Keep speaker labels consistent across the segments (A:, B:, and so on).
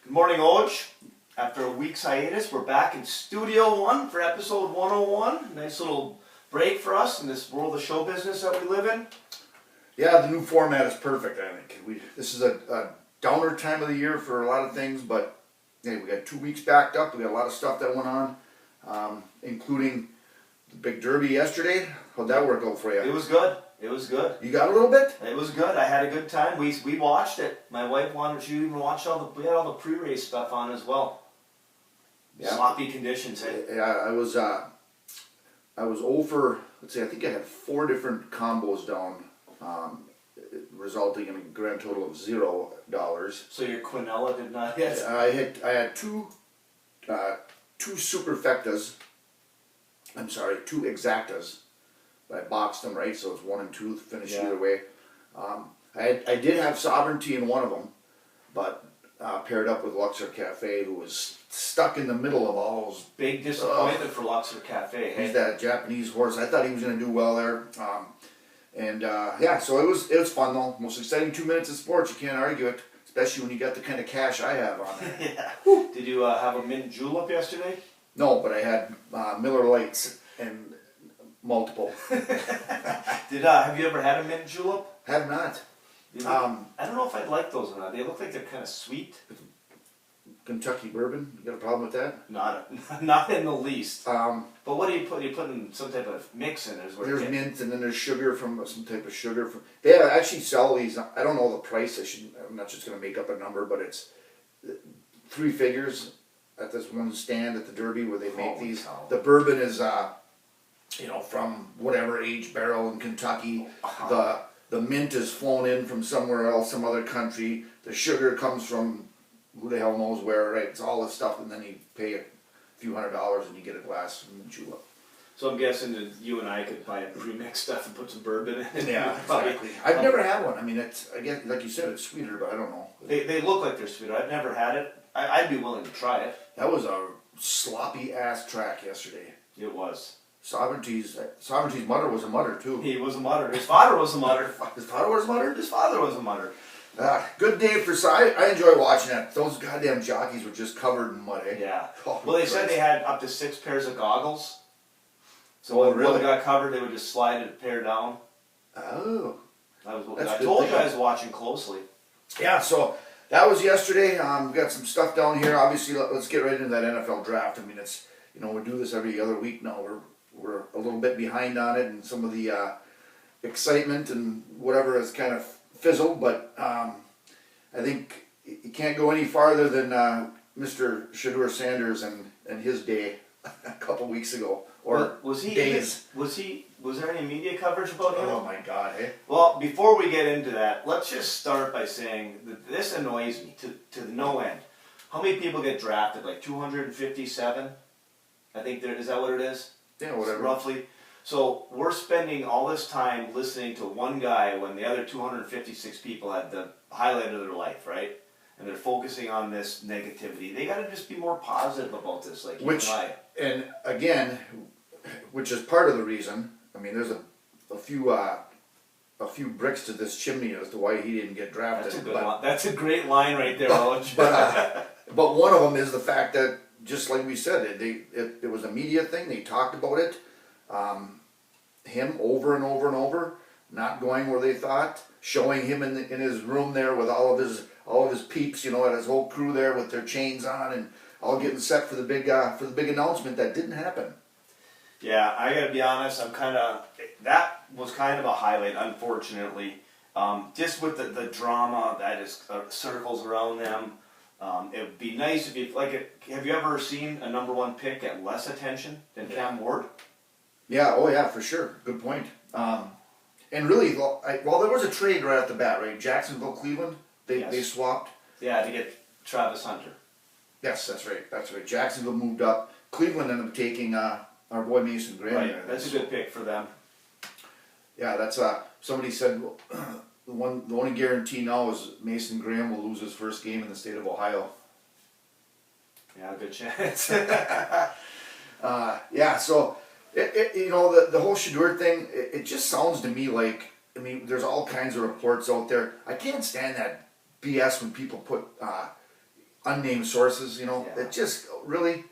A: Good morning, Oj. After a week's hiatus, we're back in Studio One for episode 101. Nice little break for us in this world of show business that we live in.
B: Yeah, the new format is perfect, I think. This is a downer time of the year for a lot of things, but hey, we got 2 weeks backed up. We got a lot of stuff that went on, including the big derby yesterday. How'd that work out for you?
A: It was good. It was good.
B: You got a little bit?
A: It was good. I had a good time. We watched it. My wife wanted to even watch we had all the pre-race stuff on as well.
B: Yeah.
A: Sloppy conditions, hey?
B: Yeah, I was 0 for, let's see, I think I had 4 different combos down, resulting in a grand total of $0.
A: So your quinella did not hit?
B: I had two superfectas. I'm sorry, 2 exactas. I boxed them right, so it's 1 and 2 finish either way. I did have Sovereignty in one of them, but paired up with Luxor Cafe, who was stuck in the middle of all those.
A: Big disappointment for Luxor Cafe. Hey?
B: He's that Japanese horse. I thought he was going to do well there, so it was fun though. Most exciting 2 minutes of sports. You can't argue it, especially when you got the kind of cash I have on there.
A: Yeah. Did you have a mint julep yesterday?
B: No, but I had Miller Lights and multiple.
A: Have you ever had a mint julep?
B: Have not.
A: I don't know if I'd like those or not. They look like they're kind of sweet.
B: Kentucky bourbon. You got a problem with that?
A: Not in the least.
B: But
A: what do you put? You put in some type of mix in?
B: There's mint, and then there's sugar from some type of sugar. They actually sell these. I don't know the price. I'm not just going to make up a number, but it's 3 figures at this one stand at the Derby where they make these.
A: Cow.
B: The bourbon is from whatever age barrel in Kentucky. The mint is flown in from somewhere else, some other country. The sugar comes from who the hell knows where, right? It's all this stuff, and then you pay a few $100s and you get a glass of mint julep.
A: So I'm guessing that you and I could buy a pre-mixed stuff and put some bourbon in it.
B: Yeah, exactly. I've never had one. I mean, I guess, like you said, it's sweeter, but I don't know.
A: They look like they're sweeter. I've never had it. I'd be willing to try it.
B: That was a sloppy ass track yesterday.
A: It was.
B: Sovereignty's mutter was a mutter too.
A: He was a mutter. His father was a mutter.
B: His father was a mutter?
A: His father was a mutter.
B: Good day for I enjoy watching that. Those goddamn jockeys were just covered in mud, eh?
A: Yeah.
B: Oh,
A: well, they said they had up to 6 pairs of goggles. So when
B: really?
A: one got covered, they would just slide it a pair down.
B: Oh.
A: I told you I was watching closely.
B: Yeah, so that was yesterday. We got some stuff down here. Obviously, let's get right into that NFL draft. I mean, it's we do this every other week now. We're a little bit behind on it, and some of the excitement and whatever has kind of fizzled. But I think you can't go any farther than Mr. Shedeur Sanders and his day a couple weeks ago, or
A: was he
B: days.
A: Was there any media coverage about him?
B: Oh my God! Hey.
A: Well, before we get into that, let's just start by saying that this annoys me to no end. How many people get drafted? Like 257? I think is that what it is?
B: Yeah, whatever.
A: Roughly. So we're spending all this time listening to one guy when the other 256 people had the highlight of their life, right? And they're focusing on this negativity. They got to just be more positive about this, like you and I.
B: And again, which is part of the reason. I mean, there's a few bricks to this chimney as to why he didn't get drafted.
A: That's a good line. That's a great line right there, Oj.
B: But one of them is the fact that, just like we said, it was a media thing. They talked about it. Him over and over and over, not going where they thought, showing him in his room there with all of his peeps, had his whole crew there with their chains on and all getting set for the big announcement that didn't happen.
A: Yeah, I gotta be honest. That was kind of a highlight, unfortunately. Just with the drama that is circles around them. It would be nice if have you ever seen a number 1 pick get less attention than Cam Ward?
B: Yeah, oh yeah, for sure. Good point. And really, well, there was a trade right off the bat, right? Jacksonville, Cleveland, they swapped.
A: Yeah, to get Travis Hunter.
B: Yes, that's right. Jacksonville moved up. Cleveland ended up taking our boy Mason Graham.
A: Right, that's a good pick for them.
B: Yeah, that's somebody said the only guarantee now is Mason Graham will lose his first game in the state of Ohio.
A: Yeah, good chance.
B: Yeah, so the whole Shedeur thing, it just sounds to me like, I mean, there's all kinds of reports out there. I can't stand that BS when people put unnamed sources, you know,
A: Yeah.
B: that just really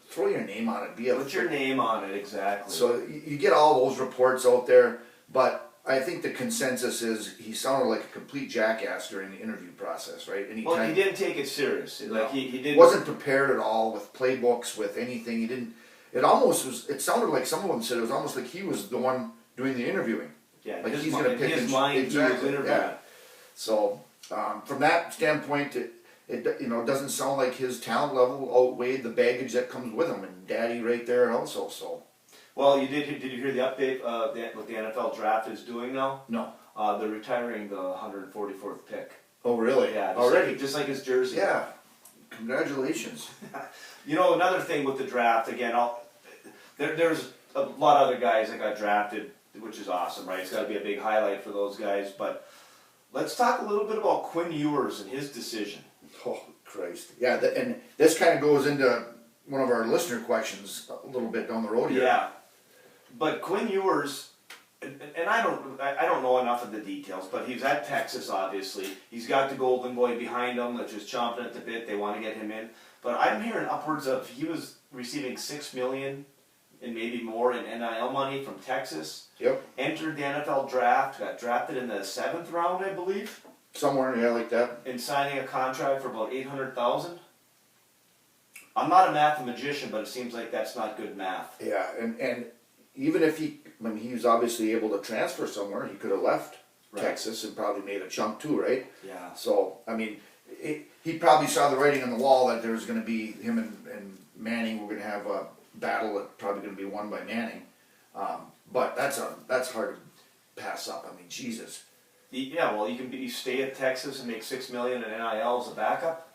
B: throw your name on it. Be a
A: Put your name on it, exactly.
B: So you get all those reports out there, but I think the consensus is he sounded like a complete jackass during the interview process, right?
A: Well, he didn't take it serious. Like he didn't.
B: Wasn't prepared at all with playbooks, with anything. He didn't. It almost was. It sounded like some of them said it was almost like he was the one doing the interviewing.
A: Yeah,
B: like
A: his
B: he's going to pick
A: his
B: and
A: mind.
B: exactly,
A: He was interviewing.
B: yeah. So from that standpoint, it you know doesn't sound like his talent level outweighed the baggage that comes with him, and Daddy right there also. So.
A: Well, did you hear the update what the NFL draft is doing now?
B: No.
A: They're retiring the 144th pick.
B: Oh really?
A: Yeah,
B: already.
A: Just like his jersey.
B: Yeah. Congratulations.
A: You know, another thing with the draft, again, there's a lot of other guys that got drafted, which is awesome, right? It's got to be a big highlight for those guys. But let's talk a little bit about Quinn Ewers and his decision.
B: Oh Christ! Yeah, and this kind of goes into one of our listener questions a little bit down the road here.
A: Yeah. But Quinn Ewers, and I don't know enough of the details, but he's at Texas, obviously. He's got the Golden Boy behind him that's just chomping at the bit. They want to get him in. But I'm hearing upwards of, he was receiving $6 million and maybe more in NIL money from Texas.
B: Yep.
A: Entered the NFL draft, got drafted in the 7th round, I believe.
B: Somewhere, yeah, like that.
A: And signing a contract for about $800,000. I'm not a mathematician, but it seems like that's not good math.
B: Yeah, and even if he was obviously able to transfer somewhere, he could have left Texas and probably made a chunk too, right?
A: Yeah.
B: So, I mean, he probably saw the writing on the wall that there was going to be him and Manning were going to have a battle that probably going to be won by Manning. But that's hard to pass up. I mean, Jesus.
A: Yeah, well, you stay at Texas and make $6 million in NIL as a backup.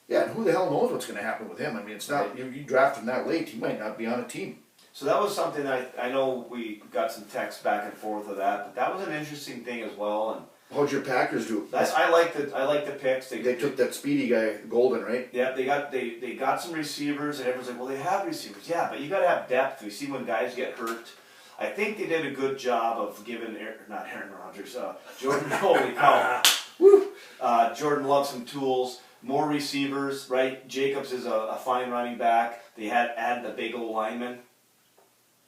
B: Yeah, and who the hell knows what's going to happen with him? I mean, it's not you draft him that late, he might not be on a team.
A: So that was something I know we got some texts back and forth of that, but that was an interesting thing as well. And
B: how'd your Packers do?
A: I like the picks.
B: They took that speedy guy, Golden, right?
A: Yeah, they got some receivers, and everyone's like, well, they have receivers. Yeah, but you got to have depth. We see when guys get hurt. I think they did a good job of giving not Aaron Rodgers, Jordan. Holy cow! Jordan Love some tools. More receivers, right? Jacobs is a fine running back. They added a big old lineman.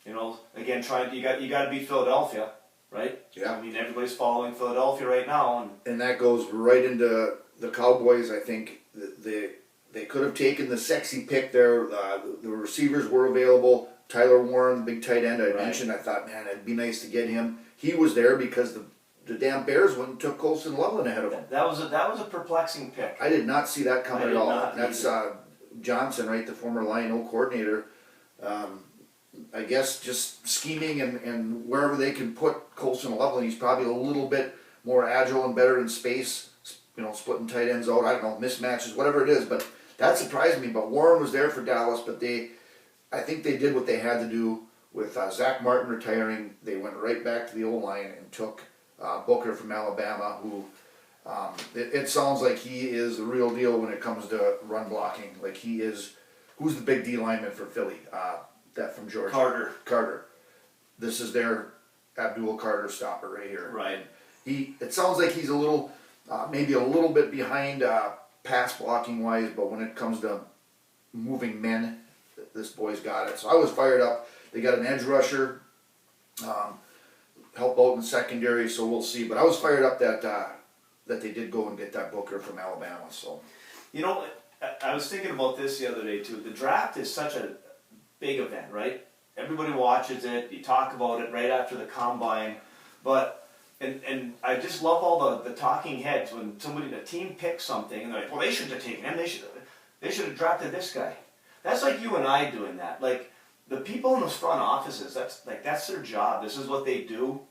A: You know, again, you got to beat Philadelphia, right?
B: Yeah.
A: I mean, everybody's following Philadelphia right now,
B: and that goes right into the Cowboys. I think they could have taken the sexy pick there. The receivers were available. Tyler Warren, big tight end I mentioned. I thought, man, it'd be nice to get him. He was there because the damn Bears went and took Colston Loveland ahead of him.
A: That was a perplexing pick.
B: I did not see that coming at all. That's
A: either.
B: Johnson, right, the former Lion-O coordinator. I guess just scheming and wherever they can put Colston Loveland, he's probably a little bit more agile and better in space, you know, splitting tight ends out, I don't know, mismatches, whatever it is, but that surprised me. But Warren was there for Dallas, but I think they did what they had to do with Zach Martin retiring. They went right back to the O-line and took Booker from Alabama, who it sounds like he is the real deal when it comes to run blocking. Like he is, who's the big D lineman for Philly? That from Georgia. Carter. This is their Abdul Carter stopper right here.
A: Right.
B: It sounds like he's a little, maybe a little bit behind pass blocking wise, but when it comes to moving men, this boy's got it. So I was fired up. They got an edge rusher, help out in secondary, so we'll see. But I was fired up that they did go and get that Booker from Alabama. So,
A: you know, I was thinking about this the other day too. The draft is such a big event, right? Everybody watches it. You talk about it right after the combine, but and I just love all the talking heads when the team picks something and they're like, well, they shouldn't have taken him. They should have drafted this guy. That's like you and I doing that. Like the people in those front offices, that's their job. This is what they do,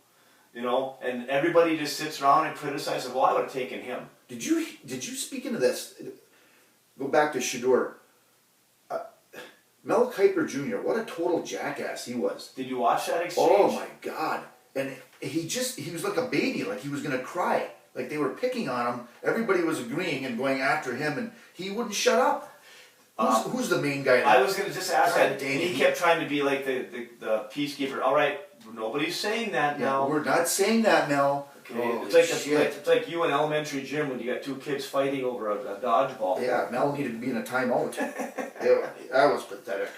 A: you know. And everybody just sits around and criticizes. Well, I would have taken him.
B: Did you speak into this? Go back to Shador. Mel Kiper Jr., what a total jackass he was.
A: Did you watch that exchange?
B: Oh my God. And he was like a baby, like he was going to cry. Like they were picking on him. Everybody was agreeing and going after him, and he wouldn't shut up. Who's the main guy?
A: I was going to just ask that.
B: Dang,
A: he kept trying to be like the peacekeeper. All right, nobody's saying that now.
B: We're not saying that, Mel.
A: Okay,
B: Holy
A: it's
B: shit.
A: like you in elementary gym when you got two kids fighting over a dodgeball.
B: Yeah, Mel needed to be in a timeout. Yeah, that was pathetic.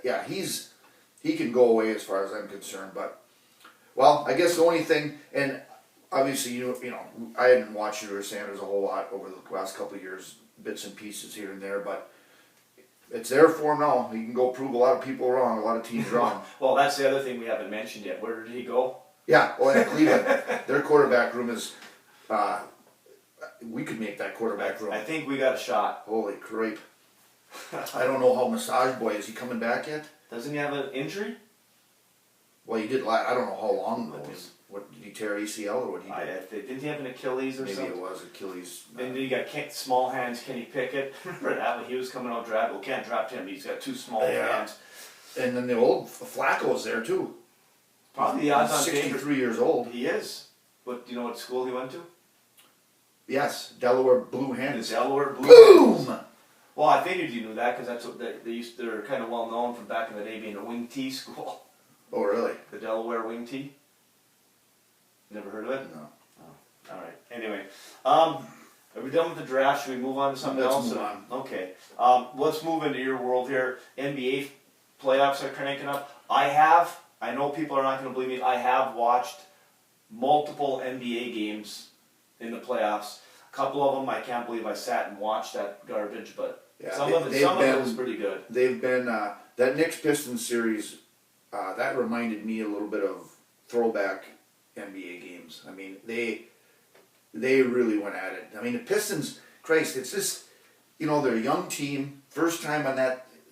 B: Yeah, he can go away as far as I'm concerned. But well, I guess the only thing, and obviously you know I hadn't watched Drew Sanders a whole lot over the last couple of years, bits and pieces here and there, but it's there for him now. He can go prove a lot of people wrong, a lot of teams wrong.
A: Well, that's the other thing we haven't mentioned yet. Where did he go?
B: Yeah, well, at Cleveland, their quarterback room is. We could make that quarterback room.
A: I think we got a shot.
B: Holy crepe! I don't know how Massage Boy is he coming back yet?
A: Doesn't he have an injury?
B: Well, he did. I don't know how long. I mean, what did he tear ACL or what he did?
A: Didn't he have an Achilles or
B: Maybe
A: something?
B: it was Achilles.
A: Then you got small hands Kenny Pickett. Remember that when he was coming out draft? Well, can't draft him. He's got two small hands.
B: And then the old Flacco's there too.
A: Probably the odds-on
B: He's
A: favorite.
B: 63 years old.
A: He is. But do you know what school he went to?
B: Yes, Delaware Blue
A: The
B: Hens.
A: Delaware Blue
B: Boom!
A: Hens. Well, I figured you knew that because that's what they're kind of well known from back in the day being a wing T school.
B: Oh, really?
A: The Delaware wing T. Never heard of it?
B: No.
A: Oh, all right. Anyway, are we done with the draft? Should we move on to something
B: Let's
A: else?
B: move on.
A: Okay. Let's move into your world here. NBA playoffs are cranking up. I know people are not going to believe me. I have watched multiple NBA games in the playoffs. A couple of them, I can't believe I sat and watched that garbage, but
B: Yeah,
A: some of it was pretty good.
B: They've been that Knicks Pistons series. That reminded me a little bit of throwback NBA games. I mean, they really went at it. I mean, the Pistons, Christ, it's just they're a young team, first time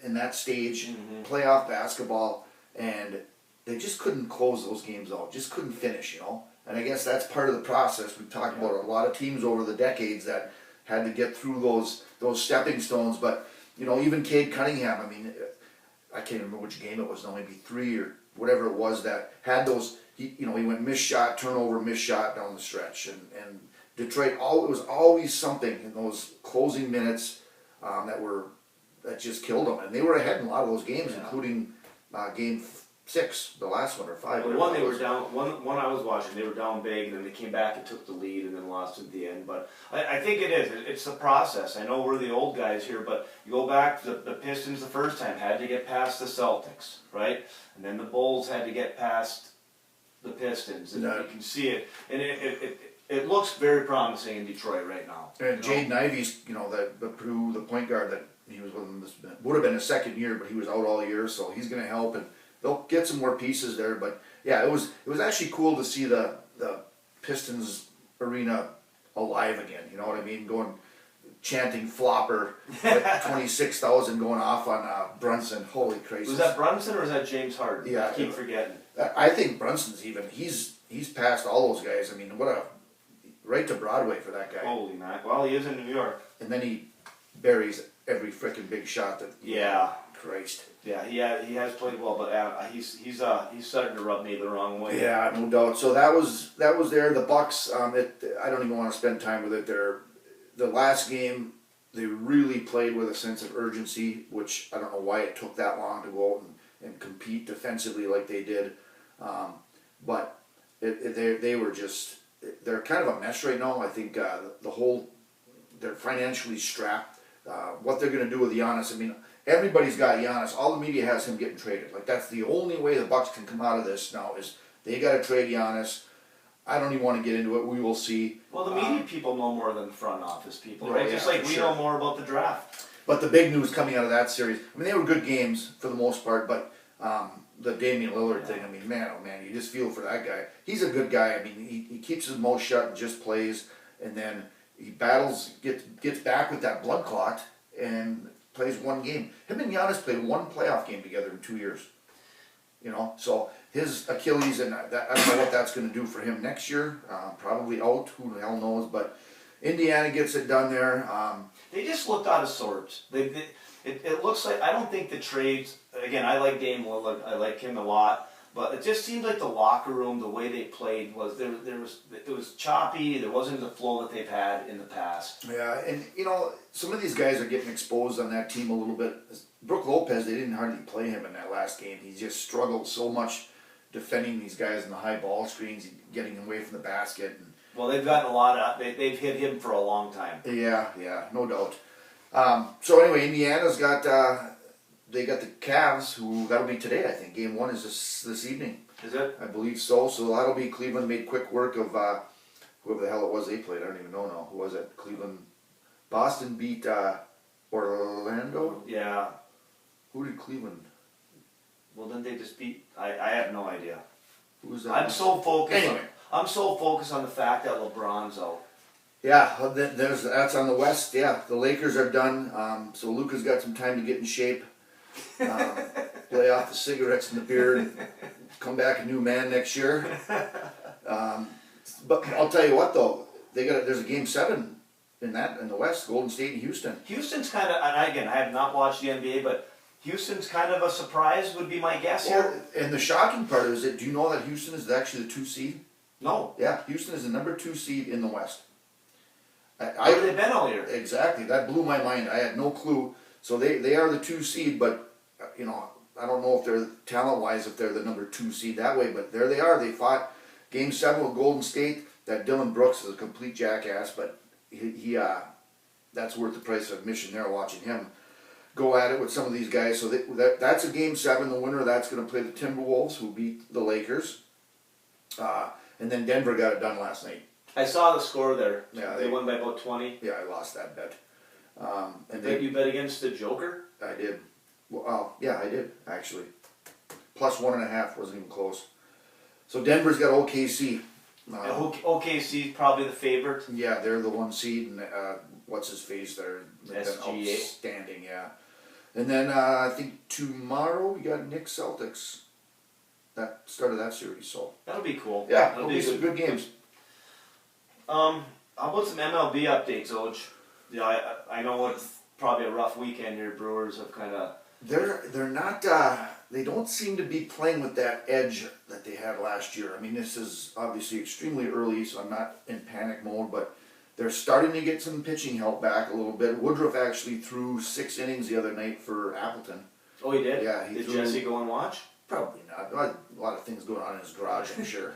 B: in that stage, playoff basketball, and they just couldn't close those games out. Just couldn't finish, And I guess that's part of the process. We've talked about a lot of teams over the decades that had to get through those stepping stones. But even Cade Cunningham. I mean, I can't remember which game it was. No, maybe 3 or whatever it was that had those. He went missed shot, turnover, missed shot down the stretch, and Detroit. It was always something in those closing minutes that just killed them, and they were ahead in a lot of those games, including game 6, the last one, or 5.
A: The one they were down. One I was watching, they were down big, and then they came back and took the lead, and then lost at the end. But I think it is. It's the process. I know we're the old guys here, but you go back. The Pistons the first time had to get past the Celtics, right? And then the Bulls had to get past the Pistons, and you can see it. And it looks very promising in Detroit right now.
B: And Jaden Ivey's, the point guard that he was with him, would have been his second year, but he was out all year, so he's going to help, and they'll get some more pieces there. But yeah, it was actually cool to see the Pistons arena alive again. You know what I mean? Chanting flopper at 26,000 going off on Brunson. Holy crazy!
A: Was that Brunson or was that James Harden?
B: Yeah,
A: I keep forgetting.
B: I think Brunson's he's passed all those guys. I mean, right to Broadway for that guy.
A: Holy mac! Well, he is in New York.
B: And then he buries every freaking big shot that.
A: Yeah.
B: Christ.
A: Yeah, he has played well, but he's starting to rub me the wrong way.
B: Yeah, no doubt. So that was there. The Bucks. I don't even want to spend time with it. The last game, they really played with a sense of urgency, which I don't know why it took that long to go out and compete defensively like they did. But they were just they're kind of a mess right now. I think they're financially strapped. What they're going to do with Giannis, I mean. Everybody's got Giannis. All the media has him getting traded. Like, that's the only way the Bucks can come out of this now is they got to trade Giannis. I don't even want to get into it. We will see.
A: Well, the media people know more than the front office people, right?
B: Yeah,
A: Just like we
B: sure.
A: know more about the draft.
B: But the big news coming out of that series, I mean, they were good games for the most part, but the Damian Lillard thing, I mean, man, oh man, you just feel for that guy. He's a good guy. I mean, he keeps his mouth shut and just plays, and then he battles, gets back with that blood clot, and plays one game. Him and Giannis played one playoff game together in 2 years. So his Achilles, and I don't know what that's going to do for him next year. Probably out. Who the hell knows? But Indiana gets it done there.
A: They just looked out of sorts. It looks like, I don't think the trades. Again, I like Dame Lillard. I like him a lot. But it just seemed like the locker room, the way they played was it was choppy. There wasn't the flow that they've had in the past.
B: Yeah, and some of these guys are getting exposed on that team a little bit. Brook Lopez, they didn't hardly play him in that last game. He just struggled so much defending these guys in the high ball screens, getting away from the basket. And
A: Well, they've gotten a lot of. They've hit him for a long time.
B: yeah, no doubt. So anyway, Indiana's got they got the Cavs, who that'll be today. I think game 1 is this evening.
A: Is it?
B: I believe so. So that'll be Cleveland made quick work of whoever the hell it was they played. I don't even know now. Who was it? Cleveland. Boston beat Orlando.
A: Yeah.
B: Who did Cleveland?
A: Well, then they just beat. I have no idea.
B: Who was that?
A: I'm so focused.
B: Anyway.
A: I'm so focused on the fact that LeBron's out.
B: Yeah, that's on the West. Yeah, the Lakers are done. So Luka's got some time to get in shape, lay off the cigarettes and the beard, come back a new man next year. But I'll tell you what though, there's a game 7 in the West, Golden State and Houston.
A: Houston's kind of, and again, I have not watched the NBA, but Houston's kind of a surprise would be my guess
B: Well,
A: here.
B: and the shocking part is that do you know that Houston is actually the 2 seed?
A: No.
B: Yeah, Houston is the number 2 seed in the West.
A: Where have they been all year?
B: Exactly, that blew my mind. I had no clue. So they are the 2 seed, but you know, I don't know if they're talent-wise if they're the number 2 seed that way, but there they are. They fought game 7 with Golden State. That Dylan Brooks is a complete jackass, but he that's worth the price of admission there, watching him go at it with some of these guys. So that's a game 7. The winner of that's going to play the Timberwolves, who beat the Lakers. And then Denver got it done last night.
A: I saw the score there.
B: Yeah,
A: they won by about 20.
B: Yeah, I lost that bet.
A: You bet against the Joker?
B: I did. Well, yeah, I did actually. Plus 1.5 wasn't even close. So Denver's got OKC.
A: OKC's probably the favorite.
B: Yeah, they're the 1 seed, and what's his face there? They've been
A: SGA.
B: outstanding, yeah. And then I think tomorrow we got Knicks Celtics. That started that series, so
A: That'll be cool.
B: yeah,
A: That'll
B: it'll be some good games.
A: How about some MLB updates, Oj? Yeah, I know it's probably a rough weekend here. Brewers have kind of.
B: They're not. They don't seem to be playing with that edge that they had last year. I mean, this is obviously extremely early, so I'm not in panic mode. But they're starting to get some pitching help back a little bit. Woodruff actually threw 6 innings the other night for Appleton.
A: Oh, he did.
B: Yeah,
A: Did Jesse go and watch?
B: Probably not. A lot of things going on in his garage, I'm sure.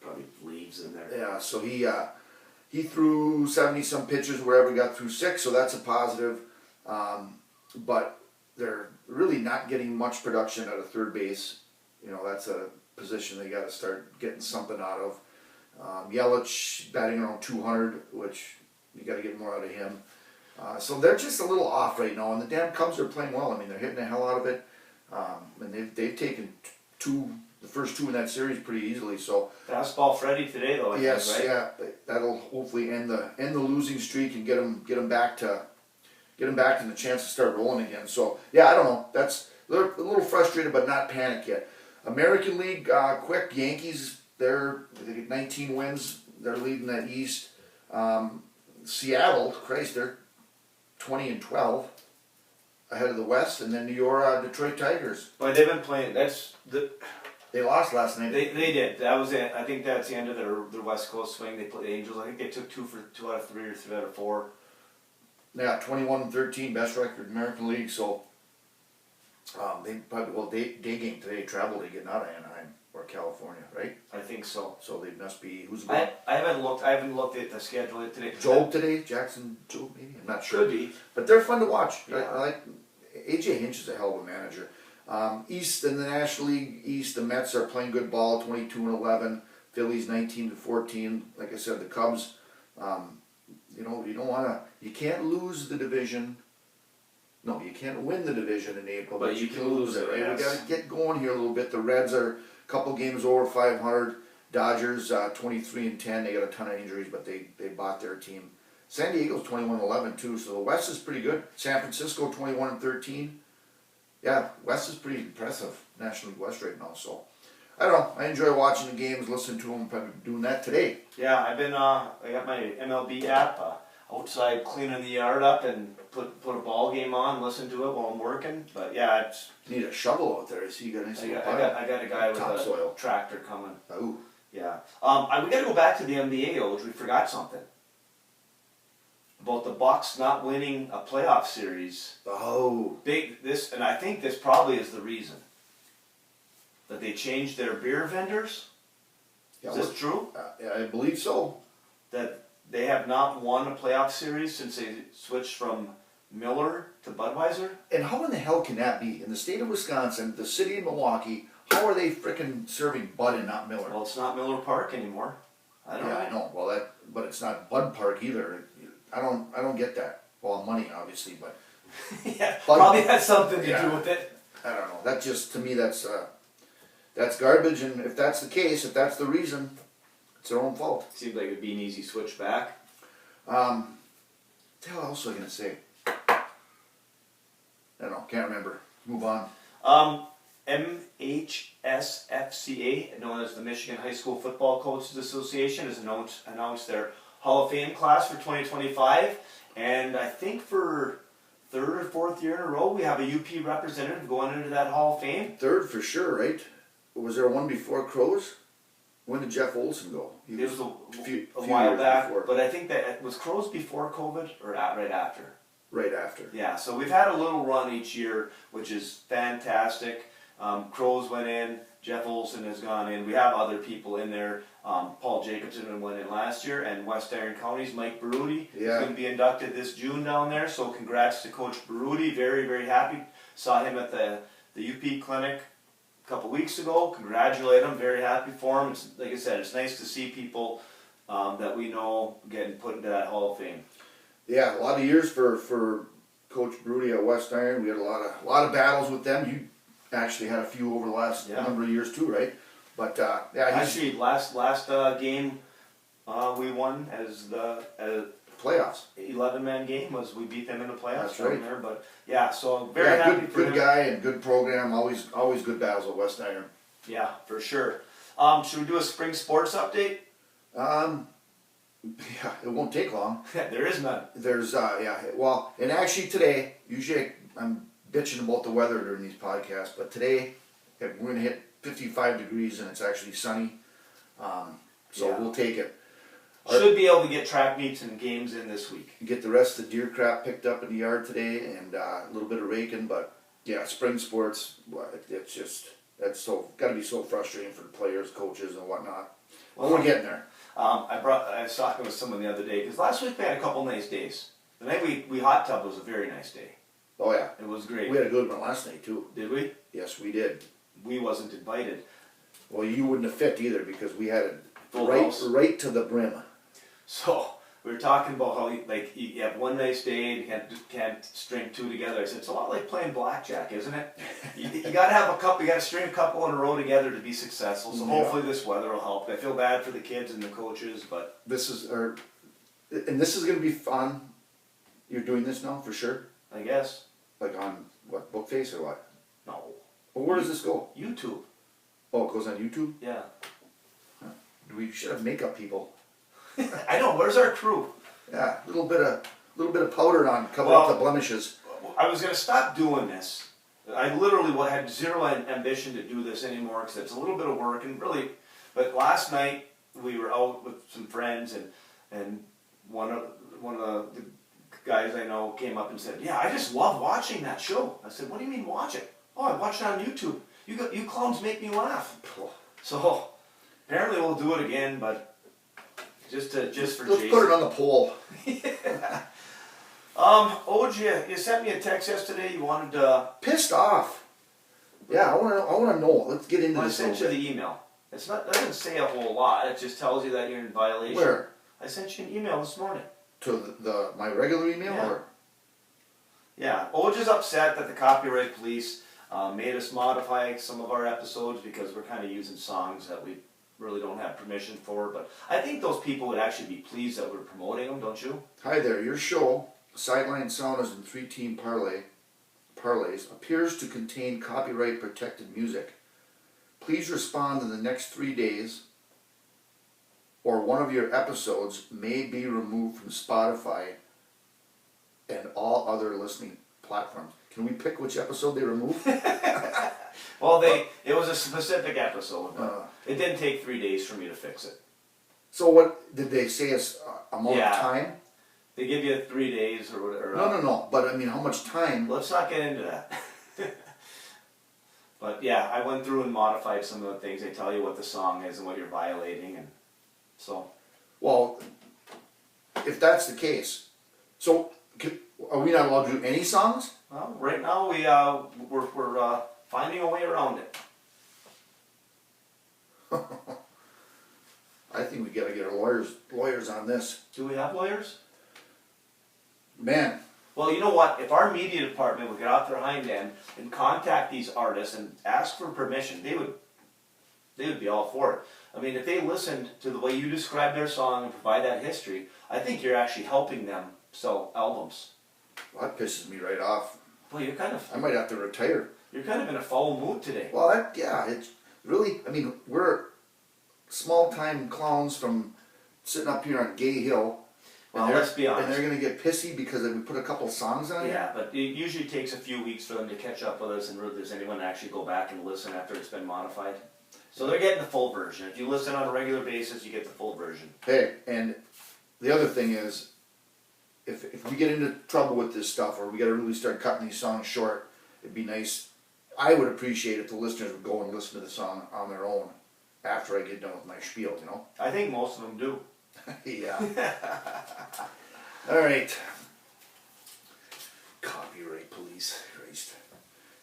A: Probably leaves in there.
B: Yeah, so he threw 70-some pitches wherever he got through 6, so that's a positive. But they're really not getting much production out of third base. You know, that's a position they got to start getting something out of. Yelich batting around 200, which you got to get more out of him. So they're just a little off right now, and the damn Cubs are playing well. I mean, they're hitting the hell out of it, and they've taken the first 2 in that series pretty easily. So
A: Fastball Freddy today, though. I
B: yes,
A: think, right?
B: yeah, that'll hopefully end the losing streak and get them back to the chance to start rolling again. So yeah, I don't know. They're a little frustrated, but not panicked yet. American League, quick Yankees. They get 19 wins. They're leading that East. Seattle, Christ, they're 20-12 ahead of the West, and then your Detroit Tigers.
A: But they've been playing.
B: They lost last night.
A: They did. That was it. I think that's the end of their West Coast swing. They played the Angels. I think they took 2 out of 3 or 3 out of 4.
B: Yeah, 21-13, best record in American League. So they probably day game today. Travel to getting out of Anaheim or California, right?
A: I think so.
B: So they must be who's
A: I haven't looked at the schedule today.
B: Job today, Jackson Job maybe. I'm not sure.
A: Could be.
B: But they're fun to watch.
A: Yeah.
B: I like AJ Hinch is a hell of a manager. East in the National League East, the Mets are playing good ball, 22-11. Phillies 19-14. Like I said, the Cubs. You know, you can't lose the division. No, you can't win the division in April, but you can lose it. Right?
A: Yes.
B: We got to get going here a little bit. The Reds are a couple games over 500. Dodgers 23-10. They got a ton of injuries, but they bought their team. San Diego's 21-11 too, so the West is pretty good. San Francisco 21-13. Yeah, West is pretty impressive. National League West right now. So I don't know. I enjoy watching the games, listening to them. Probably doing that today.
A: Yeah, I've been. I got my MLB app outside cleaning the yard up and put a ball game on, listen to it while I'm working. But yeah,
B: You need a shovel out there. I see you got a nice
A: I
B: little
A: got a guy with
B: topsoil.
A: a tractor coming.
B: Oh.
A: Yeah. We got to go back to the NBA, Oj. We forgot something about the Bucks not winning a playoff series.
B: Oh.
A: And I think this probably is the reason. that they changed their beer vendors.
B: Yeah,
A: Is this true?
B: Yeah, I believe so.
A: That they have not won a playoff series since they switched from Miller to Budweiser?
B: And how in the hell can that be? In the state of Wisconsin, the city of Milwaukee, how are they frickin' serving Bud and not Miller?
A: Well, it's not Miller Park anymore. I don't know.
B: I know. Well, but it's not Bud Park either. I don't get that. Well, money obviously, but
A: Yeah,
B: Bud,
A: probably has something to
B: yeah.
A: do with it.
B: I don't know. That just to me that's garbage. And if that's the case, if that's the reason, it's their own fault.
A: Seems like it'd be an easy switch back.
B: What the hell else was I gonna say? I don't know. Can't remember. Move on.
A: MHSFCA, known as the Michigan High School Football Coaches Association, has announced their Hall of Fame class for 2025. And I think for third or fourth year in a row, we have a UP representative going into that Hall of Fame.
B: Third for sure, right? Was there one before Crows? When did Jeff Olson go?
A: It was a
B: few
A: while
B: years
A: back,
B: before.
A: but I think that was Crows before COVID or right after.
B: Right after.
A: Yeah, so we've had a little run each year, which is fantastic. Crows went in, Jeff Olson has gone in. We have other people in there. Paul Jacobson went in last year, and West Iron County's Mike Baruti is going to be inducted this June down there. So congrats to Coach Baruti. Very, very happy. Saw him at the UP clinic a couple weeks ago. Congratulate him. Very happy for him. It's, like I said, it's nice to see people that we know getting put into that Hall of Fame.
B: Yeah, a lot of years for Coach Baruti at West Iron. We had a lot of battles with them. You actually had a few over the last number of years too, right? But yeah,
A: actually last game we won as the
B: playoffs.
A: 11-man game was we beat them in the playoffs.
B: That's right.
A: There, but yeah, so very happy for him.
B: Good guy and good program. Always good battles at West Iron.
A: Yeah, for sure. Should we do a spring sports update?
B: Yeah, it won't take long.
A: There is none.
B: There's well, and actually today, usually I'm bitching about the weather during these podcasts, but today we're gonna hit 55 degrees and it's actually sunny. So we'll take it.
A: Should be able to get track meets and games in this week.
B: Get the rest of the deer crap picked up in the yard today and a little bit of raking, but yeah, spring sports, it's just, that's so, gotta be so frustrating for the players, coaches and whatnot. Well, we're getting there.
A: I was talking with someone the other day, because last week we had a couple nice days. The night we hot tubbed was a very nice day.
B: Oh yeah.
A: It was great.
B: We had a good one last night too.
A: Did we?
B: Yes, we did.
A: We wasn't invited.
B: Well, you wouldn't have fit either because we had it
A: Full house.
B: right to the brim.
A: So we were talking about how you have one nice day and you can't string two together. I said it's a lot like playing blackjack, isn't it? You got to have a couple. You got to string a couple in a row together to be successful. So hopefully this weather will help. I feel bad for the kids and the coaches, but
B: this is going to be fun. You're doing this now for sure.
A: I guess.
B: Like on what, Bookface or what?
A: No.
B: Well, where does this go?
A: YouTube.
B: Oh, it goes on YouTube?
A: Yeah.
B: Huh. We should have makeup people.
A: I know. Where's our crew?
B: Yeah, a little bit of powder on, cover up the blemishes.
A: I was gonna stop doing this. I literally had zero ambition to do this anymore because it's a little bit of work and really. But last night we were out with some friends and one of the guys I know came up and said, "Yeah, I just love watching that show." I said, "What do you mean watch it?" "Oh, I watch it on YouTube. You clowns make me laugh." So apparently we'll do it again, but just for
B: Let's
A: Jason.
B: put it on the poll.
A: Yeah. Oj, you sent me a text yesterday. You wanted to.
B: Pissed off. Yeah, I want to know. Let's get into
A: I
B: this.
A: sent you the email. It doesn't say a whole lot. It just tells you that you're in violation.
B: Where?
A: I sent you an email this morning.
B: To my regular email or?
A: Yeah, Oj is upset that the copyright police made us modify some of our episodes because we're kind of using songs that we really don't have permission for. But I think those people would actually be pleased that we're promoting them, don't you?
B: Hi there. Your show, Sideline Saunas and 3-Team Parlays, appears to contain copyright protected music. Please respond in the next 3 days or one of your episodes may be removed from Spotify and all other listening platforms. Can we pick which episode they removed?
A: Well, it was a specific episode. It didn't take 3 days for me to fix it.
B: So what, did they say amount of time?
A: They give you 3 days or whatever.
B: No. But I mean, how much time?
A: Let's not get into that. But yeah, I went through and modified some of the things. They tell you what the song is and what you're violating, and so.
B: Well, if that's the case, so are we not allowed to do any songs?
A: Well, right now we're finding a way around it.
B: I think we gotta get our lawyers on this.
A: Do we have lawyers?
B: Man,
A: Well, you know what? If our media department would get off their hind end and contact these artists and ask for permission, they would be all for it. I mean, if they listened to the way you describe their song and provide that history, I think you're actually helping them sell albums.
B: well, that pisses me right off.
A: Well,
B: I might have to retire.
A: you're kind of in a foul mood today.
B: Well, it's really, I mean, we're small-time clowns from sitting up here on Gay Hill.
A: Well, let's be honest.
B: And they're going to get pissy because we put a couple songs on it?
A: Yeah, but it usually takes a few weeks for them to catch up with us and really does anyone actually go back and listen after it's been modified. So they're getting the full version. If you listen on a regular basis, you get the full version.
B: Hey, and the other thing is, if we get into trouble with this stuff, or we got to really start cutting these songs short, it'd be nice. I would appreciate if the listeners would go and listen to the song on their own after I get done with my spiel, you know?
A: I think most of them do.
B: Yeah. All right. Copyright police. Christ.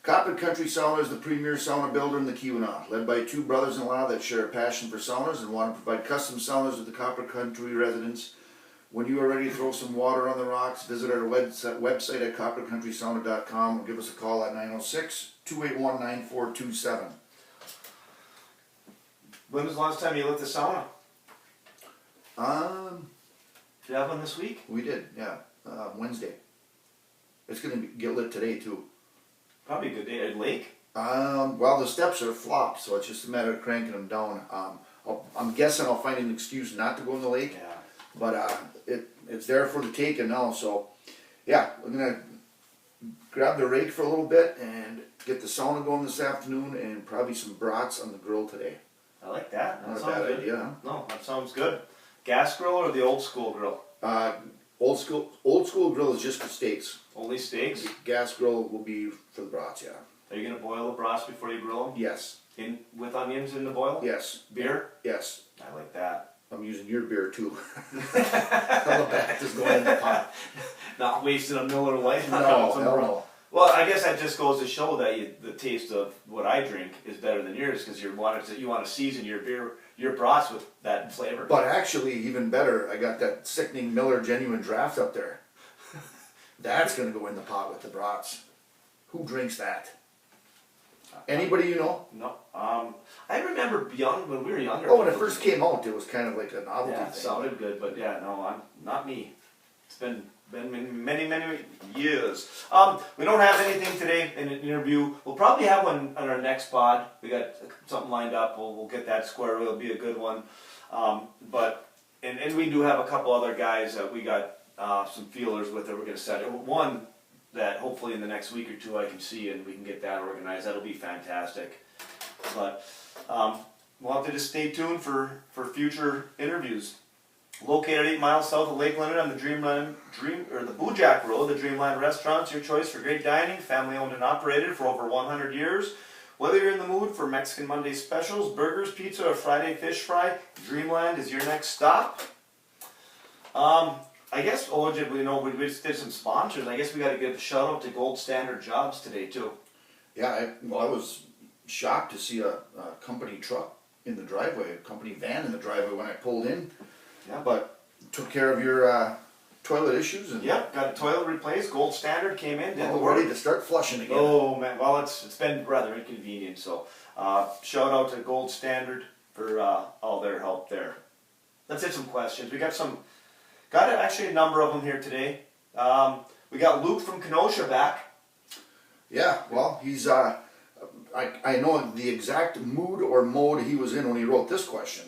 B: Copper Country Sauna is the premier sauna builder in the Keweenaw. Led by two brothers-in-law that share a passion for saunas and want to provide custom saunas to the Copper Country residents. When you are ready to throw some water on the rocks, visit our website at coppercountrysauna.com or give us a call at 906-281-9427.
A: When was the last time you lit the sauna? Did you have one this week?
B: We did, yeah. Wednesday. It's going to get lit today, too.
A: Probably a good day at Lake.
B: Well, the steps are flopped, so it's just a matter of cranking them down. I'm guessing I'll find an excuse not to go in the lake,
A: Yeah.
B: but it's there for the taking now. So, yeah, we're gonna grab the rake for a little bit and get the sauna going this afternoon, and probably some brats on the grill today.
A: I like that. That
B: Not a
A: sounds
B: bad
A: good.
B: idea, huh?
A: No, that sounds good. Gas grill or the old school grill?
B: Old school grill is just for steaks.
A: Only steaks?
B: Gas grill will be for the brats, yeah.
A: Are you gonna boil the brats before you grill them?
B: Yes.
A: With onions in the boil?
B: Yes.
A: Beer?
B: Yes.
A: I like that.
B: I'm using your beer too. All the back is going in the pot.
A: Not wasting a Miller Lite.
B: No, hell no.
A: Well, I guess that just goes to show that the taste of what I drink is better than yours because you want to season your beer, your brats with that flavor.
B: But actually, even better, I got that sickening Miller Genuine Draft up there. That's going to go in the pot with the brats. Who drinks that? Anybody you know?
A: No. I remember when we were younger.
B: Oh, when it first came out, it was kind of like a novelty
A: yeah,
B: thing.
A: it sounded good, but yeah, no, not me. It's been many years. We don't have anything today in an interview. We'll probably have one on our next pod. We got something lined up. We'll get that square. It'll be a good one. But we do have a couple other guys that we got some feelers with that we're going to set. One that hopefully in the next week or two I can see and we can get that organized. That'll be fantastic. But we'll have to just stay tuned for future interviews. Located 8 miles south of Lake Leonard on the the Boojak Road, the Dreamland Restaurant's your choice for great dining, family owned and operated for over 100 years. Whether you're in the mood for Mexican Monday specials, burgers, pizza, or Friday fish fry, Dreamland is your next stop. I guess, Oj, we just did some sponsors. I guess we got to give a shout out to Gold Standard Jobs today too.
B: Yeah, I was shocked to see a company truck in the driveway, a company van in the driveway when I pulled in.
A: Yeah.
B: But took care of your toilet issues and
A: Yep, got a toilet replaced. Gold Standard came in, did the
B: ready
A: work.
B: to start flushing again.
A: Oh man, well it's been rather inconvenient. So shout out to Gold Standard for all their help there. Let's hit some questions. We got actually a number of them here today. We got Luke from Kenosha back.
B: Yeah, well, he's I know the exact mood or mode he was in when he wrote this question.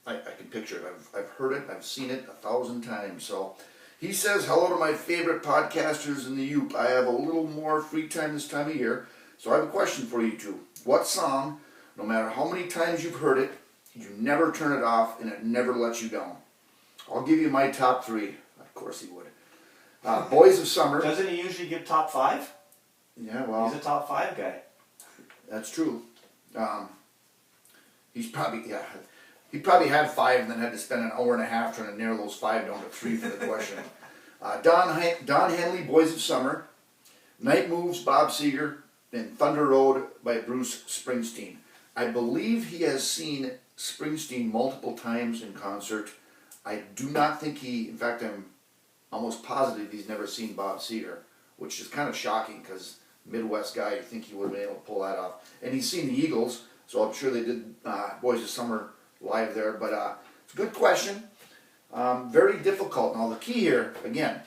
B: I can picture it. I've heard it. I've seen it 1,000 times. So he says, hello to my favorite podcasters in the Yoop. I have a little more free time this time of year, so I have a question for you two. What song, no matter how many times you've heard it, you never turn it off and it never lets you down? I'll give you my top 3. Of course he would. Boys of Summer.
A: Doesn't he usually give top 5?
B: Yeah, well,
A: He's a top 5 guy.
B: that's true. He probably had 5 and then had to spend an hour and a half trying to narrow those 5 down to 3 for the question. Don Henley, Boys of Summer, Night Moves, Bob Seger, and Thunder Road by Bruce Springsteen. I believe he has seen Springsteen multiple times in concert. I do not think in fact I'm almost positive he's never seen Bob Seger, which is kind of shocking because Midwest guy, you think he would have been able to pull that off. And he's seen the Eagles, so I'm sure they did Boys of Summer live there. But it's a good question. Very difficult. Now the key here, again,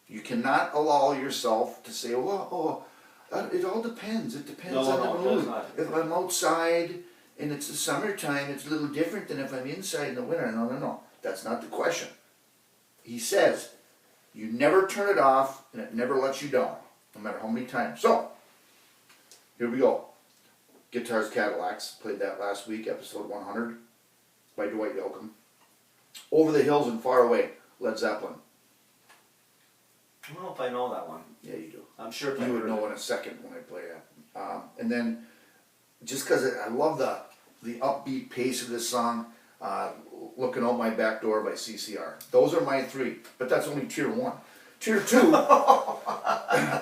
B: you cannot allow yourself to say, well, it all depends. It depends on the mood. If I'm outside and it's the summertime, it's a little different than if I'm inside in the winter. No. That's not the question. He says, you never turn it off and it never lets you down, no matter how many times. So, here we go. Guitars Cadillacs, played that last week, episode 100, by Dwight Yoakam. Over the Hills and Far Away, Led Zeppelin.
A: I don't know if I know that one.
B: Yeah, you do.
A: I'm sure
B: You would know in a second when I play it. And then, just because I love the upbeat pace of this song, Looking Out My Back Door by CCR. Those are my 3, but that's only tier 1. Tier 2, I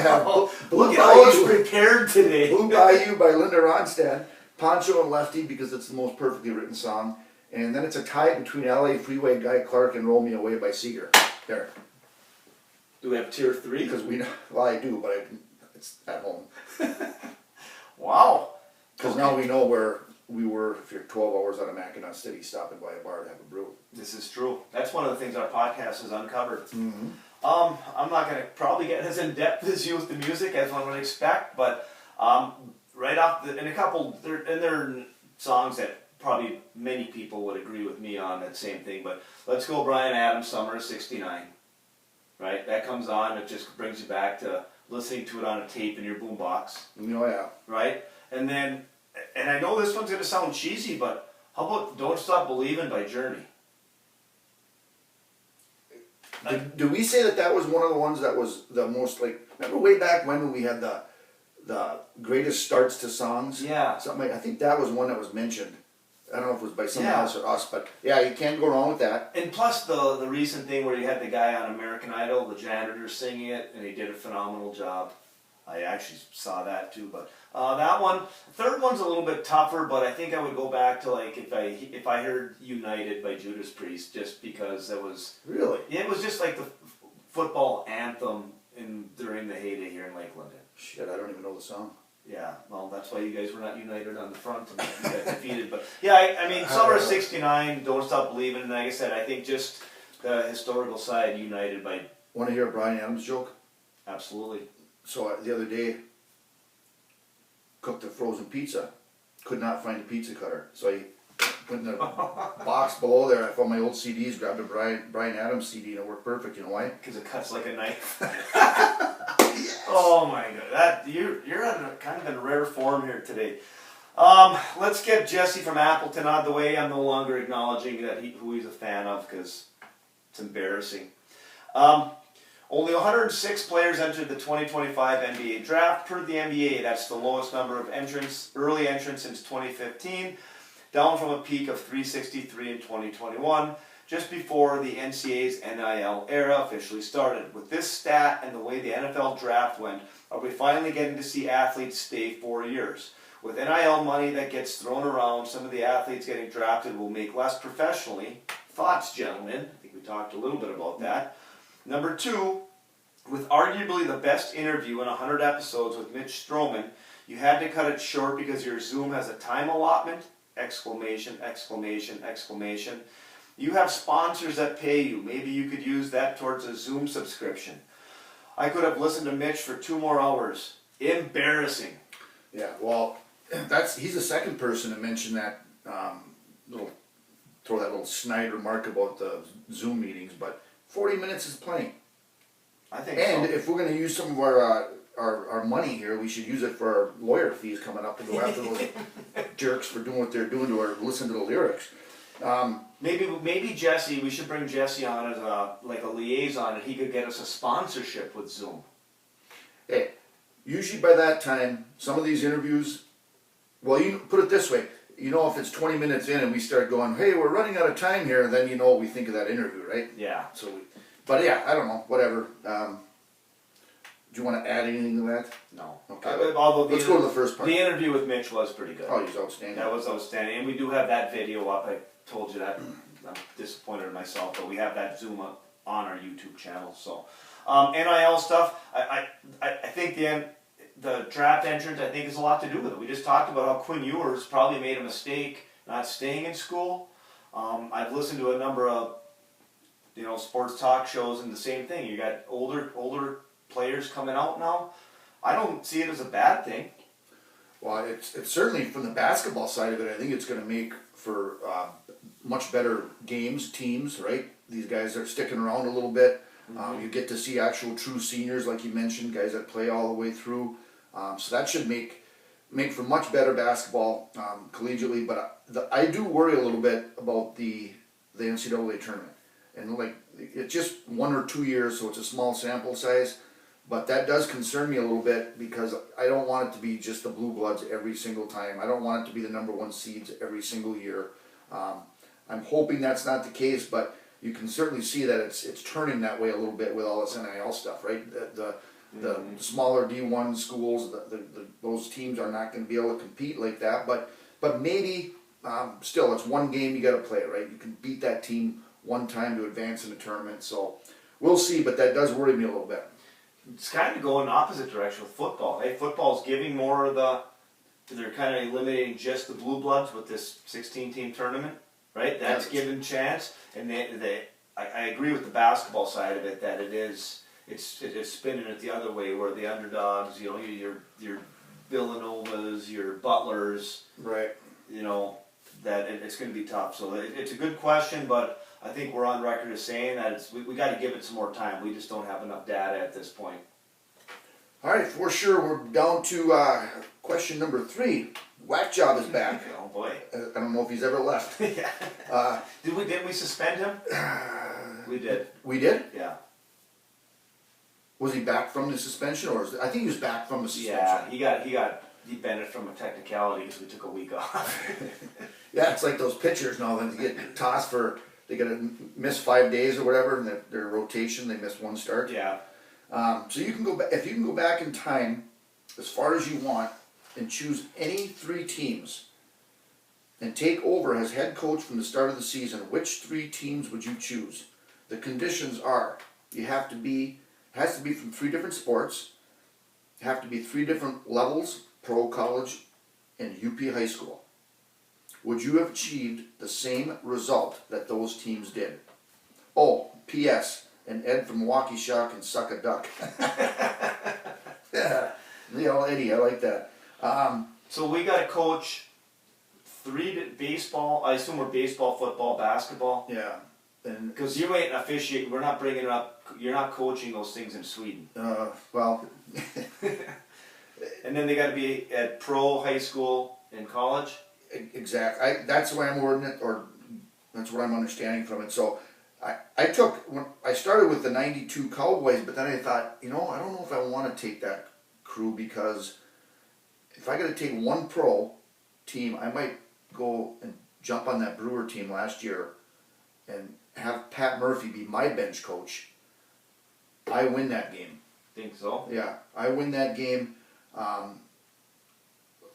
B: have
A: Look at how he's prepared today.
B: Blue Bayou by Linda Ronstadt, Poncho and Lefty because it's the most perfectly written song, and then it's a tie between LA Freeway, Guy Clark, and Roll Me Away by Seeger. There.
A: Do we have tier 3?
B: Because I do, but it's at home.
A: Wow.
B: Because now we know where we were if you're 12 hours out of Mackinac City stopping by a bar to have a brew.
A: This is true. That's one of the things our podcast has uncovered.
B: Mm-hmm.
A: I'm not going to probably get as in depth as you with the music as one would expect, but right off in a couple, there are songs that probably many people would agree with me on that same thing. But let's go, Bryan Adams, Summer of '69. Right, that comes on. It just brings you back to listening to it on a tape in your boombox.
B: Oh yeah.
A: Right, and I know this one's going to sound cheesy, but how about "Don't Stop Believin'" by Journey?
B: Do we say that was one of the ones that was the most remember way back when we had the greatest starts to songs?
A: Yeah.
B: Something I think that was one that was mentioned. I don't know if it was by someone else or us, but yeah, you can't go wrong with that.
A: And plus the recent thing where you had the guy on American Idol, the janitor, singing it, and he did a phenomenal job. I actually saw that too, but that one, third one's a little bit tougher, but I think I would go back to if I heard "United" by Judas Priest, just because it was
B: really,
A: it was just like the football anthem during the heyday here in Lake London.
B: Shit, I don't even know the song.
A: Yeah, well, that's why you guys were not united on the front and you got defeated. But yeah, I mean, Summer of '69, "Don't Stop Believing," and like I said, I think just the historical side, United by.
B: Want to hear a Bryan Adams joke?
A: Absolutely.
B: So the other day, cooked a frozen pizza. Could not find a pizza cutter. So I went in the box below there. I found my old CDs, grabbed a Bryan Adams CD, and it worked perfect. You know why?
A: Because it cuts like a knife. Yes. Oh my God, you're on kind of in rare form here today. Let's get Jesse from Appleton out of the way. I'm no longer acknowledging who he's a fan of because it's embarrassing. Only 106 players entered the 2025 NBA draft per the NBA. That's the lowest number of early entrants since 2015, down from a peak of 363 in 2021, just before the NCAA's NIL era officially started. With this stat and the way the NFL draft went, are we finally getting to see athletes stay 4 years? With NIL money that gets thrown around, some of the athletes getting drafted will make less professionally. Thoughts, gentlemen? I think we talked a little bit about that. Number 2, with arguably the best interview in 100 episodes with Mitch Stroman, you had to cut it short because your Zoom has a time allotment! Exclamation, exclamation, exclamation. You have sponsors that pay you. Maybe you could use that towards a Zoom subscription. I could have listened to Mitch for 2 more hours. Embarrassing.
B: Yeah, well, he's the second person to mention that throw that little snide remark about the Zoom meetings, but 40 minutes is plenty.
A: I think
B: and
A: so.
B: If we're going to use some of our money here, we should use it for our lawyer fees coming up to go after those jerks for doing what they're doing to our listen to the lyrics.
A: Maybe Jesse, we should bring Jesse on as a liaison, and he could get us a sponsorship with Zoom.
B: Hey, usually by that time, some of these interviews, well, you put it this way, you know, if it's 20 minutes in and we start going, hey, we're running out of time here, then you know what we think of that interview, right?
A: Yeah.
B: So, but yeah, I don't know, whatever. Do you want to add anything to that?
A: No.
B: Okay.
A: Although
B: Let's go to the first part.
A: The interview with Mitch was pretty good.
B: Oh, he's outstanding.
A: That was outstanding, and we do have that video up. I told you that. I'm disappointed in myself, but we have that Zoom up on our YouTube channel. So, NIL stuff. I think the draft entrance, I think, has a lot to do with it. We just talked about how Quinn Ewers probably made a mistake not staying in school. I've listened to a number of sports talk shows, and the same thing. You got older players coming out now. I don't see it as a bad thing.
B: Well, it's certainly from the basketball side of it. I think it's going to make for much better games, teams. Right, these guys are sticking around a little bit. You get to see actual true seniors, like you mentioned, guys that play all the way through. So that should make for much better basketball collegiately. But I do worry a little bit about the NCAA tournament, and like it's just 1 or 2 years, so it's a small sample size. But that does concern me a little bit because I don't want it to be just the blue bloods every single time. I don't want it to be the number 1 seeds every single year. I'm hoping that's not the case, but you can certainly see that it's turning that way a little bit with all this NIL stuff, right? The smaller D1 schools, those teams are not going to be able to compete like that. But maybe still, it's one game you got to play, right? You can beat that team one time to advance in the tournament. So we'll see, but that does worry me a little bit.
A: It's kind of going opposite direction with football. Hey, football's giving more of they're kind of eliminating just the blue bloods with this 16-team tournament, right? That's given chance, and I agree with the basketball side of it that it's spinning it the other way where the underdogs, your Villanovas, your Butlers,
B: right?
A: That it's going to be tough. So it's a good question, but I think we're on record as saying that we got to give it some more time. We just don't have enough data at this point. All
B: right, for sure. We're down to question number 3. Whack Job is back.
A: Oh boy!
B: I don't know if he's ever left.
A: Yeah. Didn't we suspend him? We did.
B: We did?
A: Yeah.
B: Was he back from the suspension, or I think he was back from the suspension?
A: Yeah, he benefited from a technicality because we took a week off.
B: Yeah, it's like those pitchers now that they get tossed for. They got to miss 5 days or whatever, and their rotation, they miss 1 start.
A: Yeah.
B: So you can go back, if you can go back in time as far as you want and choose any 3 teams and take over as head coach from the start of the season, which 3 teams would you choose? The conditions are has to be from 3 different sports, have to be 3 different levels, pro, college, and UP high school. Would you have achieved the same result that those teams did? Oh, P.S. And Ed from Waukesha can suck a duck. Yeah, Eddie, I like that.
A: So we got to coach 3 baseball. I assume we're baseball, football, basketball.
B: Yeah, and
A: because you ain't officiating. We're not bringing it up. You're not coaching those things in Sweden.
B: Well.
A: And then they got to be at pro, high school, and college.
B: Exactly. That's the way I'm wording it, or that's what I'm understanding from it. So when I started with the 92 Cowboys, but then I thought, I don't know if I want to take that crew, because if I got to take 1 pro team, I might go and jump on that Brewer team last year and have Pat Murphy be my bench coach. I win that game.
A: Think so?
B: Yeah, I win that game.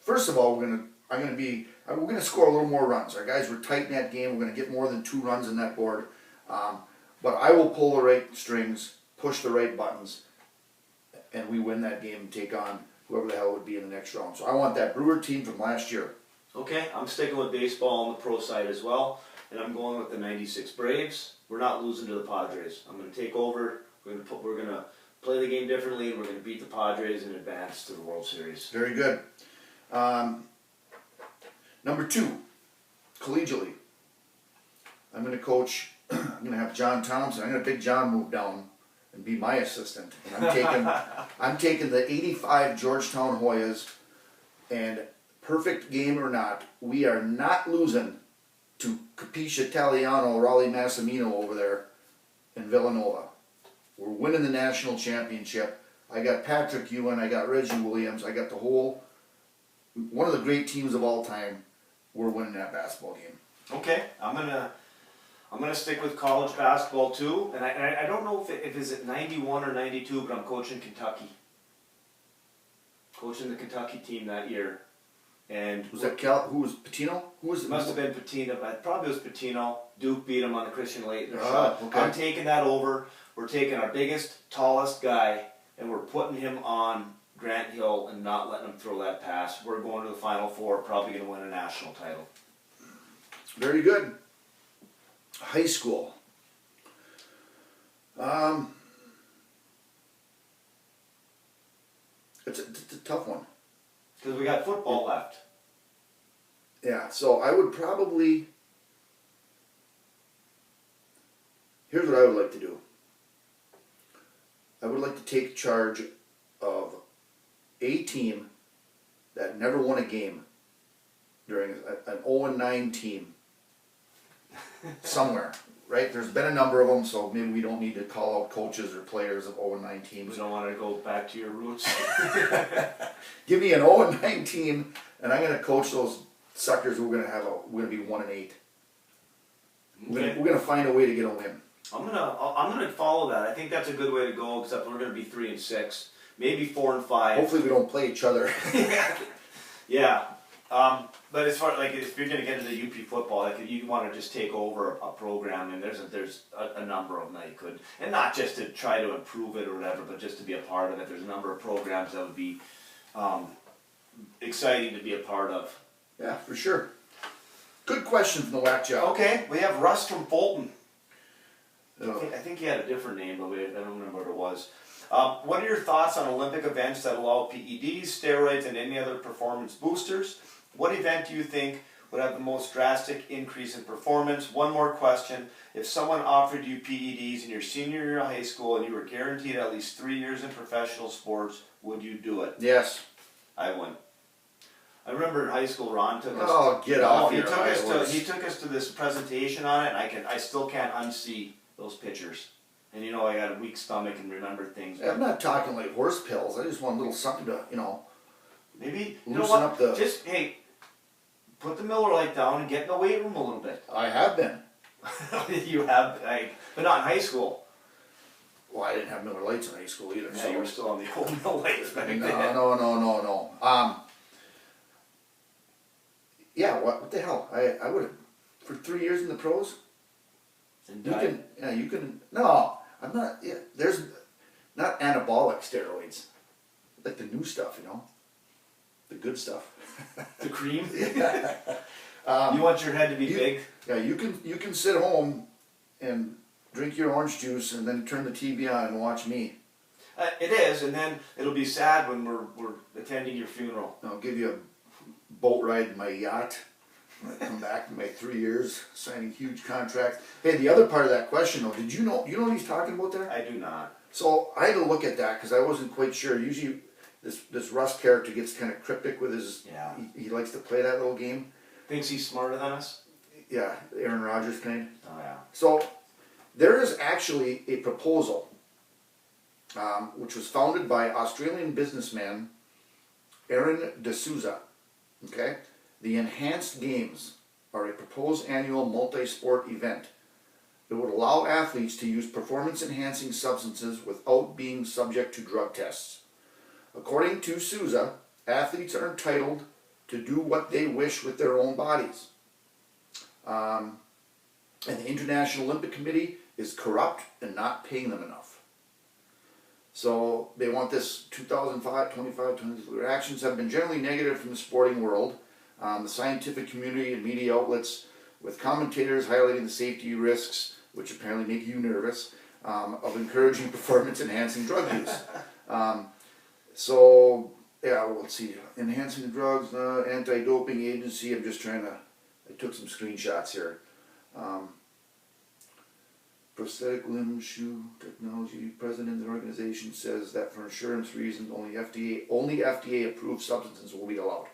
B: First of all, we're gonna score a little more runs. Our guys were tight in that game. We're gonna get more than 2 runs in that board. But I will pull the right strings, push the right buttons, and we win that game and take on whoever the hell would be in the next round. So I want that Brewer team from last year.
A: Okay, I'm sticking with baseball on the pro side as well, and I'm going with the 96 Braves. We're not losing to the Padres. I'm going to take over. We're going to play the game differently, and we're going to beat the Padres and advance to the World Series.
B: Very good. Number 2, collegiately. I'm going to coach. I'm going to have John Thompson. I'm going to Big John move down and be my assistant. And I'm taking the '85 Georgetown Hoyas, and perfect game or not, we are not losing to Capiche Italiano, Raleigh Massimino over there in Villanova. We're winning the national championship. I got Patrick Ewan, I got Reggie Williams, I got one of the great teams of all time. We're winning that basketball game.
A: Okay, I'm gonna stick with college basketball too, and I don't know if is it 91 or 92, but I'm coaching Kentucky. Coaching the Kentucky team that year. And
B: Was that who was Patino? Who was it?
A: Must have been Patino, but probably was Patino. Duke beat him on the Christian Laettner
B: Ah,
A: shot.
B: okay.
A: I'm taking that over. We're taking our biggest, tallest guy, and we're putting him on Grant Hill and not letting him throw that pass. We're going to the Final Four, probably going to win a national title.
B: Very good. High school. It's a tough one.
A: Because we got football left.
B: Yeah, so I would probably. Here's what I would like to do. I would like to take charge of a team that never won a game during an 0-9 team somewhere, right? There's been a number of them, so maybe we don't need to call out coaches or players of 0-9 teams.
A: We don't want to go back to your roots.
B: Give me an 0-9 team, and I'm going to coach those suckers who are going to we're going to be 1-8. We're going to find a way to get a win.
A: I'm gonna follow that. I think that's a good way to go. Except we're gonna be 3-6, maybe 4-5.
B: Hopefully, we don't play each other.
A: Yeah. But as far like if you're gonna get into UP football, like you want to just take over a program, and there's a number of them that you could, and not just to try to improve it or whatever, but just to be a part of it. There's a number of programs that would be exciting to be a part of.
B: Yeah, for sure. Good question from the Whack Job.
A: Okay, we have Russ from Fulton.
B: Oh.
A: I think he had a different name, but I don't remember what it was. What are your thoughts on Olympic events that allow PEDs, steroids, and any other performance boosters? What event do you think would have the most drastic increase in performance? One more question. If someone offered you PEDs in your senior year of high school and you were guaranteed at least 3 years in professional sports, would you do it?
B: Yes.
A: I wouldn't. I remember in high school, Ron took us.
B: Oh, get off your
A: He took us to this presentation on it, and I still can't unsee those pictures. And you know, I got a weak stomach and remember things.
B: I'm not talking like horse pills. I just want a little something to,
A: Maybe,
B: loosen up the.
A: just, hey, put the Miller Lite down and get in the weight room a little bit.
B: I have been.
A: You have, but not in high school.
B: Well, I didn't have Miller Lights in high school either.
A: Yeah,
B: So
A: you were still on the old Miller Lights back then.
B: No. Yeah, what the hell? I would have, for 3 years in the pros.
A: And
B: You can. No, I'm not. Yeah, there's not anabolic steroids, like the new stuff, the good stuff.
A: the cream.
B: Yeah.
A: You want your head to be big.
B: Yeah, you can sit home and drink your orange juice and then turn the TV on and watch me.
A: It is, and then it'll be sad when we're attending your funeral.
B: I'll give you a boat ride in my yacht. When I come back in my 3 years, signing huge contracts. Hey, the other part of that question though, you know what he's talking about there?
A: I do not.
B: So I had to look at that because I wasn't quite sure. Usually this Russ character gets kind of cryptic with his,
A: Yeah.
B: he likes to play that little game.
A: Thinks he's smarter than us?
B: Yeah, Aaron Rodgers kind.
A: Oh, yeah.
B: So there is actually a proposal which was founded by Australian businessman Aaron D'Souza. Okay? The Enhanced Games are a proposed annual multi-sport event. It would allow athletes to use performance-enhancing substances without being subject to drug tests. According to Souza, athletes are entitled to do what they wish with their own bodies. And the International Olympic Committee is corrupt and not paying them enough. So they want this 2025, their actions have been generally negative from the sporting world. The scientific community and media outlets, with commentators highlighting the safety risks, which apparently make you nervous, of encouraging performance-enhancing drug use. So, yeah, well, let's see. Enhancing the drugs, anti-doping agency. I'm just trying to. I took some screenshots here. Prosthetic limb shoe technology. President of the organization says that for insurance reasons, only FDA-approved substances will be allowed.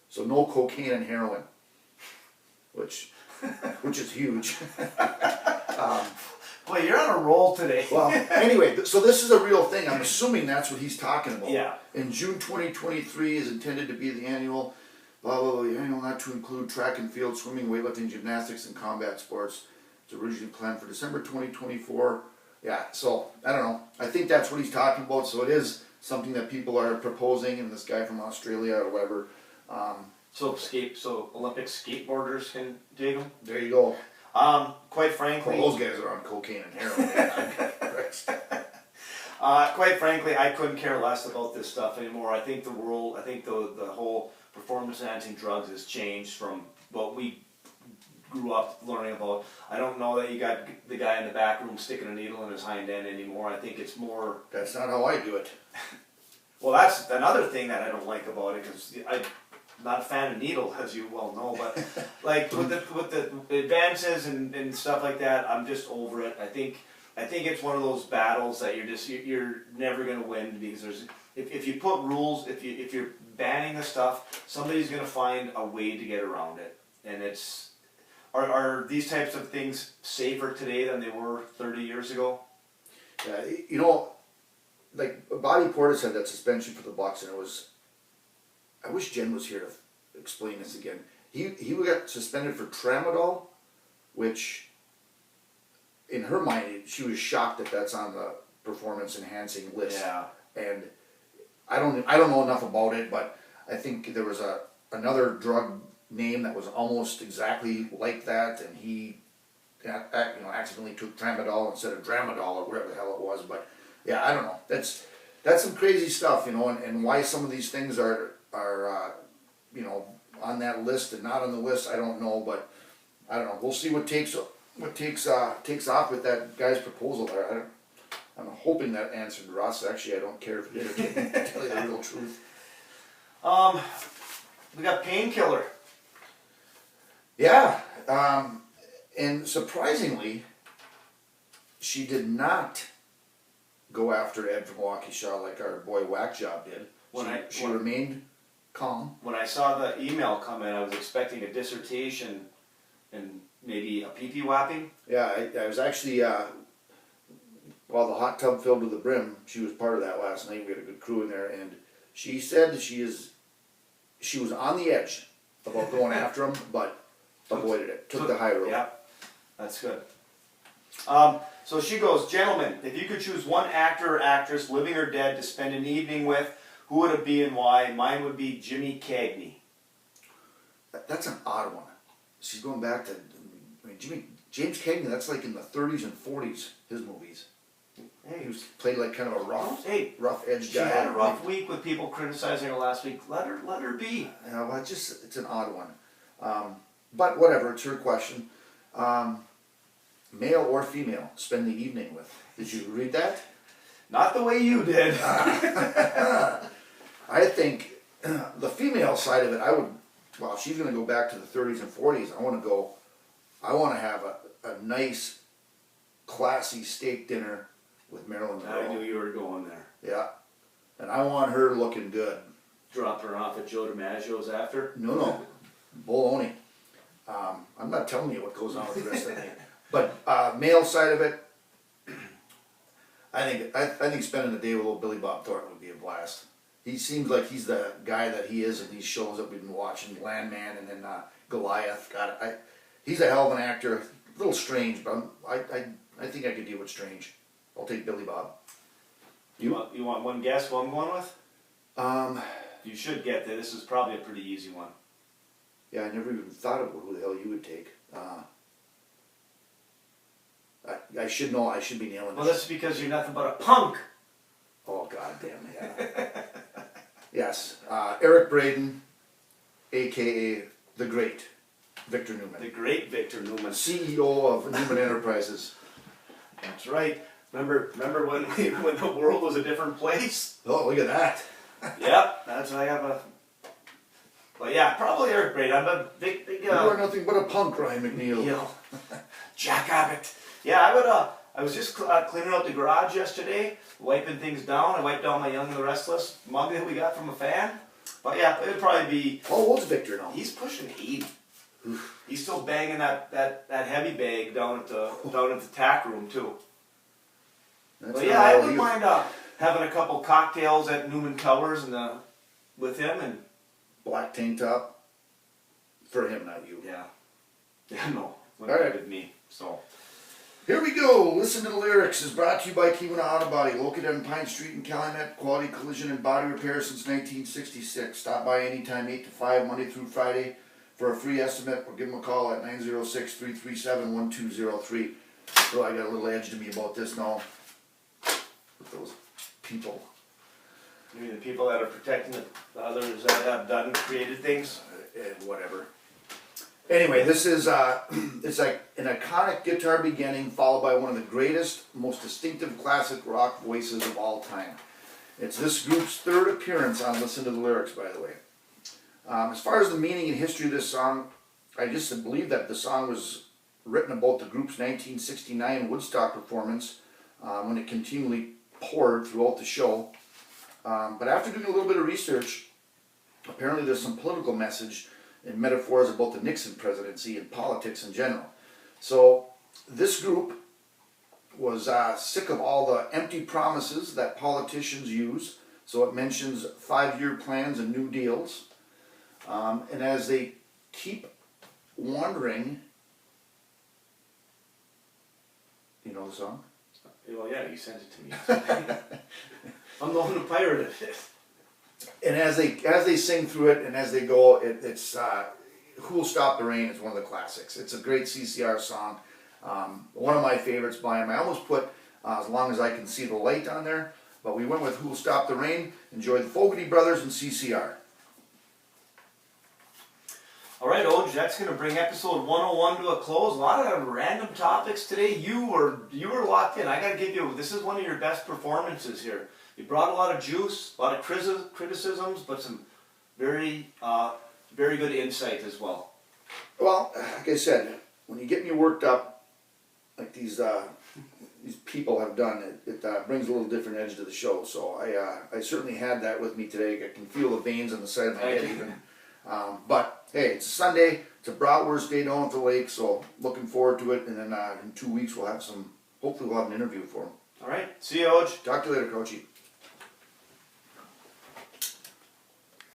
B: So no cocaine and heroin, which is huge.
A: Boy, you're on a roll today.
B: Well, anyway, so this is a real thing. I'm assuming that's what he's talking about.
A: Yeah.
B: In June 2023 is intended to be the annual, blah, blah, blah, the annual not to include track and field, swimming, weightlifting, gymnastics, and combat sports. It's originally planned for December 2024. Yeah, so, I don't know. I think that's what he's talking about. So it is something that people are proposing, and this guy from Australia or whatever.
A: So Olympic skateboarders can dig them?
B: There you go.
A: Quite frankly...
B: Well, those guys are on cocaine and heroin.
A: Quite frankly, I couldn't care less about this stuff anymore. I think the whole performance-enhancing drugs has changed from what we grew up learning about. I don't know that you got the guy in the back room sticking a needle in his hind end anymore. I think it's more...
B: That's not how I do it.
A: Well, that's another thing that I don't like about it, because I'm not a fan of needle, as you well know, but like with the advances and stuff like that, I'm just over it. I think it's one of those battles that you're never going to win, because if you put rules, if you're banning the stuff, somebody's going to find a way to get around it. And are these types of things safer today than they were 30 years ago?
B: Yeah, you know, like Bobby Portis had that suspension for the Bucks, and it was. I wish Jen was here to explain this again. He got suspended for tramadol, which, in her mind, she was shocked that that's on the performance enhancing list.
A: Yeah.
B: And I don't know enough about it, but I think there was another drug name that was almost exactly like that, and he accidentally took tramadol instead of dramadol or whatever the hell it was. But yeah, I don't know. That's some crazy stuff, and why some of these things are on that list and not on the list, I don't know, but I don't know. We'll see what takes off with that guy's proposal there. I'm hoping that answered Russ. Actually, I don't care if it did. To tell you the real truth.
A: We got Painkiller.
B: Yeah, and surprisingly, she did not go after Ed from Waukesha like our boy Whack Job did. She remained calm.
A: When I saw the email come in, I was expecting a dissertation and maybe a pee-pee whapping.
B: Yeah, I was actually, while the hot tub filled to the brim, she was part of that last night. We had a good crew in there, and she said that she was on the edge about going after him, but avoided it. Took the high road.
A: Yeah, that's good. So she goes, gentlemen, if you could choose one actor or actress, living or dead, to spend an evening with, who would it be and why? Mine would be Jimmy Cagney.
B: That's an odd one. She's going back to, James Cagney, that's like in the 30s and 40s, his movies. He played like kind of a rough edge guy.
A: She had a rough week with people criticizing her last week. Let her be.
B: Yeah, well, it's an odd one. But whatever, it's her question. Male or female, spend the evening with. Did you read that?
A: Not the way you did.
B: I think the female side of it, if she's going to go back to the 30s and 40s, I want to have a nice, classy steak dinner with Marilyn Monroe.
A: I knew you were going there.
B: Yeah. And I want her looking good.
A: Drop her off at Joe DiMaggio's after?
B: No. Bologna. I'm not telling you what goes on with the rest of the night. But male side of it, I think spending the day with old Billy Bob Thornton would be a blast. He seems like he's the guy that he is in these shows that we've been watching, Landman and then Goliath. God, he's a hell of an actor. A little strange, but I think I could deal with strange. I'll take Billy Bob.
A: You want one guess who I'm going with? You should get that. This is probably a pretty easy one.
B: Yeah, I never even thought about who the hell you would take. I should know. I should be nailing
A: Well,
B: this.
A: that's because you're nothing but a punk.
B: Oh, goddamn, yeah. Yes, Eric Braeden, a.k.a. the Great Victor Newman.
A: The great Victor Newman.
B: CEO of Newman Enterprises.
A: That's right. Remember when the world was a different place?
B: Oh, look at that.
A: Yep, that's what I have a... But yeah, probably Eric Braeden. I'm a big...
B: You are nothing but a punk, Ryan McNeil.
A: Jack Abbott. Yeah, I was just cleaning out the garage yesterday, wiping things down. I wiped down my Young and the Restless mug that we got from a fan. But yeah, it would probably be...
B: How old's Victor now?
A: He's pushing 80. He's still banging that heavy bag down at the tack room too.
B: That's
A: But yeah, I
B: how
A: wouldn't
B: you-
A: mind having a couple cocktails at Newman Towers and with him and
B: Black tank top. For him, not you.
A: yeah, no,
B: All right.
A: with me. So
B: Here we go. Listen to the Lyrics is brought to you by Kiwana Auto Body, located on Pine Street in Calumet. Quality collision and body repair since 1966. Stop by anytime 8 to 5, Monday through Friday, for a free estimate, or give them a call at 906-337-1203. So I got a little edge to me about this now. With those people.
A: maybe the people that are protecting the others that have created things.
B: Whatever. Anyway, this is it's like an iconic guitar beginning followed by one of the greatest, most distinctive classic rock voices of all time. It's this group's third appearance on Listen to the Lyrics, by the way. As far as the meaning and history of this song, I just believe that the song was written about the group's 1969 Woodstock performance when it continually poured throughout the show. But after doing a little bit of research, apparently there's some political message and metaphors about the Nixon presidency and politics in general. So this group was sick of all the empty promises that politicians use. So it mentions 5-year plans and new deals. And as they keep wandering, you know the song?
A: Well, yeah, you sent it to me. I'm the one who pirated it.
B: And as they sing through it and as they go, it's Who'll Stop the Rain is one of the classics. It's a great CCR song. One of my favorites by him. I almost put As Long as I Can See the Light on there, but we went with Who'll Stop the Rain. Enjoy the Fogarty Brothers and CCR.
A: All right, Oj, that's going to bring episode 101 to a close. A lot of random topics today. You were locked in. I got to give you, this is one of your best performances here. You brought a lot of juice, a lot of criticisms, but some very good insight as well.
B: Well, like I said, when you get me worked up, like these people have done, it brings a little different edge to the show. So I certainly had that with me today. I can feel the veins on the side of my head even. But hey, it's Sunday. It's a bratwurst day down at the lake, so looking forward to it. And then in 2 weeks hopefully we'll have an interview for him.
A: All right, see you, Oj.
B: Talk to you later, Crouchy.